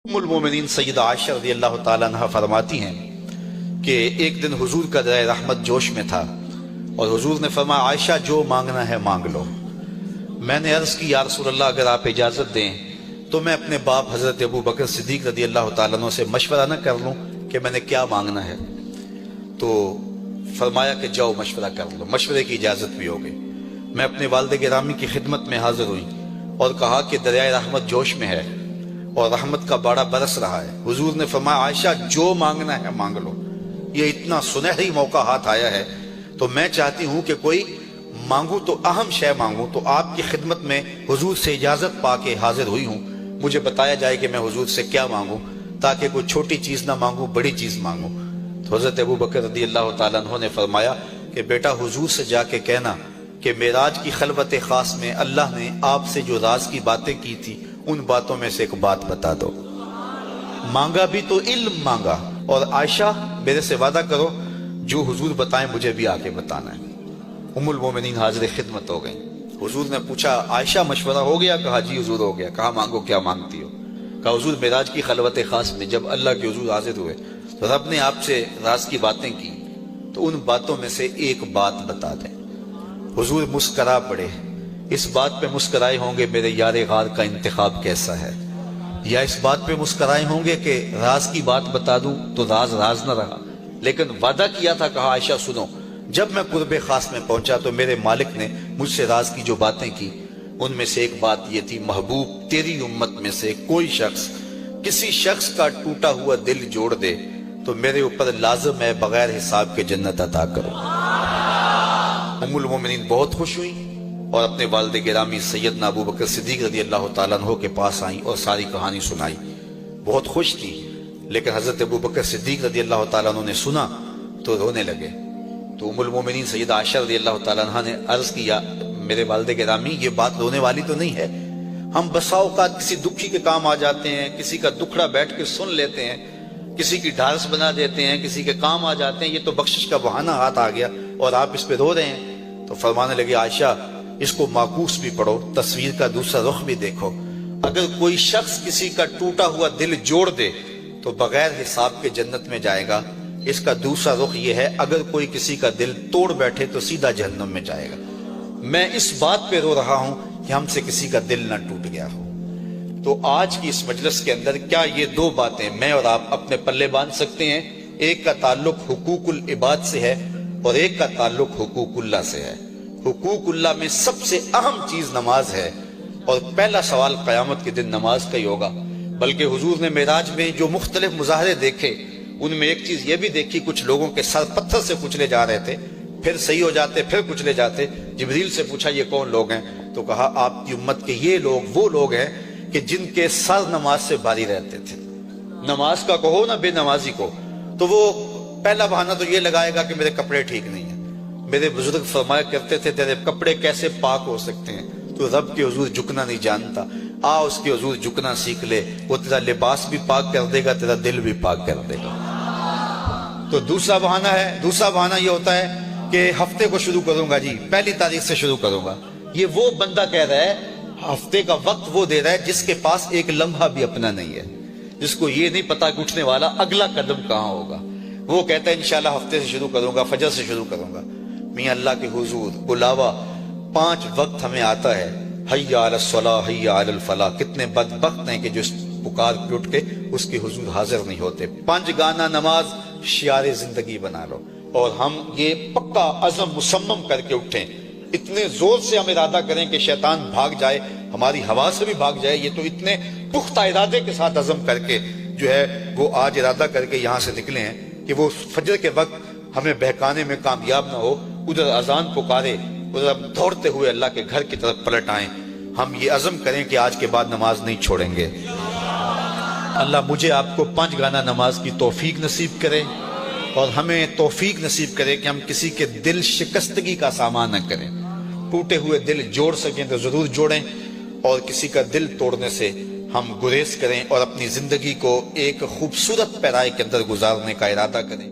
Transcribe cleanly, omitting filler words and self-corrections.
ام المومنین سیدہ عائشہ رضی اللہ تعالیٰ عنہ فرماتی ہیں کہ ایک دن حضور کا دریا رحمت جوش میں تھا اور حضور نے فرمایا عائشہ جو مانگنا ہے مانگ لو۔ میں نے عرض کی یا رسول اللہ اگر آپ اجازت دیں تو میں اپنے باپ حضرت ابو بکر صدیق رضی اللہ تعالیٰ عنہ سے مشورہ نہ کر لوں کہ میں نے کیا مانگنا ہے؟ تو فرمایا کہ جاؤ مشورہ کر لو، مشورے کی اجازت بھی ہو گئی۔ میں اپنے والد گرامی کی خدمت میں حاضر ہوئی اور کہا کہ دریائے رحمت جوش میں ہے اور رحمت کا باڑا برس رہا ہے۔ حضور نے فرمایا عائشہ جو مانگنا ہے مانگ لو، یہ اتنا سنہری موقع ہاتھ آیا ہے تو میں چاہتی ہوں کہ کوئی مانگوں تو اہم شے مانگوں، تو آپ کی خدمت میں حضور سے اجازت پا کے حاضر ہوئی ہوں، مجھے بتایا جائے کہ میں حضور سے کیا مانگوں تاکہ کوئی چھوٹی چیز نہ مانگوں، بڑی چیز مانگوں۔ تو حضرت ابو بکر رضی اللہ تعالیٰ عنہ نے فرمایا کہ بیٹا حضور سے جا کے کہنا کہ معراج کی خلوت خاص میں اللہ نے آپ سے جو راز کی باتیں کی تھی ان باتوں میں سے ایک بات بتا دو۔ مانگا بھی تو علم مانگا، اور عائشہ میرے سے وعدہ کرو جو حضور بتائیں مجھے بھی آگے بتانا ہے۔ ام المومنین حاضر خدمت ہو گئیں۔ حضور نے پوچھا عائشہ مشورہ ہو گیا؟ کہا جی حضور ہو گیا۔ کہا مانگو کیا مانگتی ہو؟ کہا حضور معراج کی خلوت خاص میں جب اللہ کے حضور حاضر ہوئے تو رب نے آپ سے راز کی باتیں کی تو ان باتوں میں سے ایک بات بتا دیں۔ حضور مسکرا پڑے۔ اس بات پہ مسکرائے ہوں گے میرے یار غار کا انتخاب کیسا ہے، یا اس بات پہ مسکرائے ہوں گے کہ راز کی بات بتا دوں تو راز راز نہ رہا، لیکن وعدہ کیا تھا۔ کہا عائشہ سنو، جب میں قرب خاص میں پہنچا تو میرے مالک نے مجھ سے راز کی جو باتیں کی ان میں سے ایک بات یہ تھی، محبوب تیری امت میں سے کوئی شخص کسی شخص کا ٹوٹا ہوا دل جوڑ دے تو میرے اوپر لازم ہے بغیر حساب کے جنت عطا کرو۔ ام المومنین بہت خوش ہوئی اور اپنے والد گرامی سیدنا ابو بکر صدیق رضی اللہ تعالیٰ عنہ کے پاس آئیں اور ساری کہانی سنائی۔ بہت خوش تھی، لیکن حضرت ابو بکر صدیق رضی اللہ تعالیٰ عنہ نے سنا تو رونے لگے۔ تو ام المومنین سیدہ عائشہ رضی اللہ تعالیٰ عنہ نے عرض کیا میرے والد گرامی یہ بات رونے والی تو نہیں ہے، ہم بسا اوقات کسی دکھی کے کام آ جاتے ہیں، کسی کا دکھڑا بیٹھ کے سن لیتے ہیں، کسی کی ڈھارس بنا دیتے ہیں، کسی کے کام آ جاتے ہیں، یہ تو بخشش کا بہانہ ہاتھ آ گیا اور آپ اس پہ رو رہے ہیں۔ تو فرمانے لگے عائشہ اس کو معکوس بھی پڑھو، تصویر کا دوسرا رخ بھی دیکھو۔ اگر کوئی شخص کسی کا ٹوٹا ہوا دل جوڑ دے تو بغیر حساب کے جنت میں جائے گا، اس کا دوسرا رخ یہ ہے اگر کوئی کسی کا دل توڑ بیٹھے تو سیدھا جہنم میں جائے گا۔ میں اس بات پہ رو رہا ہوں کہ ہم سے کسی کا دل نہ ٹوٹ گیا ہو۔ تو آج کی اس مجلس کے اندر کیا یہ دو باتیں میں اور آپ اپنے پلے باندھ سکتے ہیں؟ ایک کا تعلق حقوق العباد سے ہے اور ایک کا تعلق حقوق اللہ سے ہے۔ حقوق اللہ میں سب سے اہم چیز نماز ہے، اور پہلا سوال قیامت کے دن نماز کا ہی ہوگا۔ بلکہ حضور نے معراج میں جو مختلف مظاہرے دیکھے ان میں ایک چیز یہ بھی دیکھی، کچھ لوگوں کے سر پتھر سے کچلے جا رہے تھے، پھر صحیح ہو جاتے، پھر کچلے جاتے۔ جبریل سے پوچھا یہ کون لوگ ہیں؟ تو کہا آپ کی امت کے یہ لوگ وہ لوگ ہیں کہ جن کے سر نماز سے بھاری رہتے تھے۔ نماز کا کہو نہ بے نمازی کو، تو وہ پہلا بہانہ تو یہ لگائے گا کہ میرے کپڑے ٹھیک نہیں ہیں۔ میرے بزرگ فرمایا کرتے تھے تیرے کپڑے کیسے پاک ہو سکتے ہیں؟ تو رب کے حضور جھکنا نہیں جانتا، آ اس کے حضور جھکنا سیکھ لے، وہ تیرا لباس بھی پاک کر دے گا، تیرا دل بھی پاک کر دے گا۔ تو دوسرا بہانہ یہ ہوتا ہے کہ ہفتے کو شروع کروں گا جی، پہلی تاریخ سے شروع کروں گا۔ یہ وہ بندہ کہہ رہا ہے، ہفتے کا وقت وہ دے رہا ہے جس کے پاس ایک لمحہ بھی اپنا نہیں ہے، جس کو یہ نہیں پتا کہ اٹھنے والا اگلا قدم کہاں ہوگا۔ وہ کہتا ہے انشاءاللہ ہفتے سے شروع کروں گا، فجر سے شروع کروں گا۔ میاں اللہ کے حضور بلاوا 5 وقت ہمیں آتا ہے، حی علی الصلاۃ حی علی الفلاح۔ کتنے بدبخت ہیں کہ جو پکار کے اٹھ کے اس کے حضور حاضر نہیں ہوتے۔ 5 گانا نماز شعار زندگی بنا لو، اور ہم یہ پکا عزم مصمم کر کے اٹھیں، اتنے زور سے ہم ارادہ کریں کہ شیطان بھاگ جائے، ہماری ہوا سے بھی بھاگ جائے۔ یہ تو اتنے پختہ ارادے کے ساتھ عزم کر کے جو ہے وہ آج ارادہ کر کے یہاں سے نکلے ہیں کہ وہ فجر کے وقت ہمیں بہکانے میں کامیاب نہ ہو، ادھر اذان پکارے ادھر ہم دوڑتے ہوئے اللہ کے گھر کی طرف پلٹ آئیں۔ ہم یہ عزم کریں کہ آج کے بعد نماز نہیں چھوڑیں گے۔ اللہ مجھے آپ کو 5 گانا نماز کی توفیق نصیب کرے، اور ہمیں توفیق نصیب کرے کہ ہم کسی کے دل شکستگی کا سامان نہ کریں۔ ٹوٹے ہوئے دل جوڑ سکیں تو ضرور جوڑیں، اور کسی کا دل توڑنے سے ہم گریز کریں اور اپنی زندگی کو ایک خوبصورت پیرائی کے اندر گزارنے کا ارادہ کریں۔